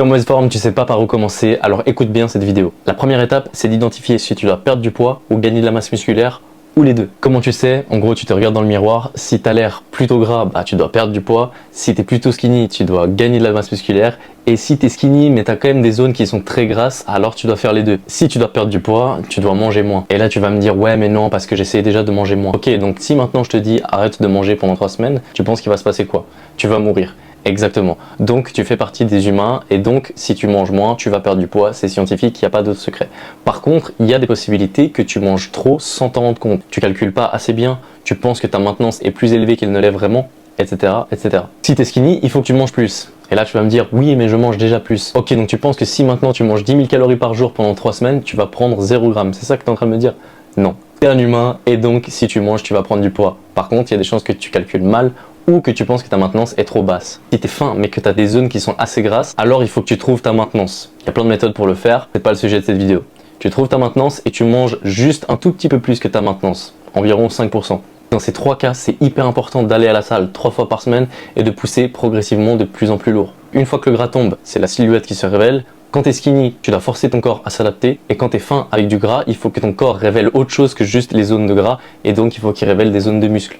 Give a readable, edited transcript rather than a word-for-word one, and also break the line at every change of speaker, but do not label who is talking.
T'es en mauvaise forme, tu sais pas par où commencer, alors écoute bien cette vidéo. La première étape, c'est d'identifier si tu dois perdre du poids ou gagner de la masse musculaire ou les deux. Comment tu sais? En gros, tu te regardes dans le miroir, si t'as l'air plutôt gras, bah tu dois perdre du poids. Si t'es plutôt skinny, tu dois gagner de la masse musculaire. Et si t'es skinny mais t'as quand même des zones qui sont très grasses, alors tu dois faire les deux. Si tu dois perdre du poids, tu dois manger moins. Et là tu vas me dire ouais mais non parce que j'essaie déjà de manger moins. Ok, donc si maintenant je te dis arrête de manger pendant 3 semaines, tu penses qu'il va se passer quoi? Tu vas mourir. Exactement. Donc tu fais partie des humains et donc si tu manges moins, tu vas perdre du poids, c'est scientifique, il n'y a pas d'autre secret. Par contre, il y a des possibilités que tu manges trop sans t'en rendre compte. Tu calcules pas assez bien, tu penses que ta maintenance est plus élevée qu'elle ne l'est vraiment, etc., etc. Si tu es skinny, il faut que tu manges plus. Et là tu vas me dire oui mais je mange déjà plus. Ok, donc tu penses que si maintenant tu manges 10 000 calories par jour pendant 3 semaines, tu vas prendre 0 g. C'est ça que tu es en train de me dire? Non. Tu es un humain et donc si tu manges, tu vas prendre du poids. Par contre, il y a des chances que tu calcules mal ou que tu penses que ta maintenance est trop basse. Si tu es faim mais que tu as des zones qui sont assez grasses, alors il faut que tu trouves ta maintenance. Il y a plein de méthodes pour le faire, c'est pas le sujet de cette vidéo. Tu trouves ta maintenance et tu manges juste un tout petit peu plus que ta maintenance, environ 5%. Dans ces 3 cas, c'est hyper important d'aller à la salle 3 fois par semaine et de pousser progressivement de plus en plus lourd. Une fois que le gras tombe, c'est la silhouette qui se révèle. Quand tu es skinny, tu dois forcer ton corps à s'adapter. Et quand tu es fin avec du gras, il faut que ton corps révèle autre chose que juste les zones de gras. Et donc il faut qu'il révèle des zones de muscles.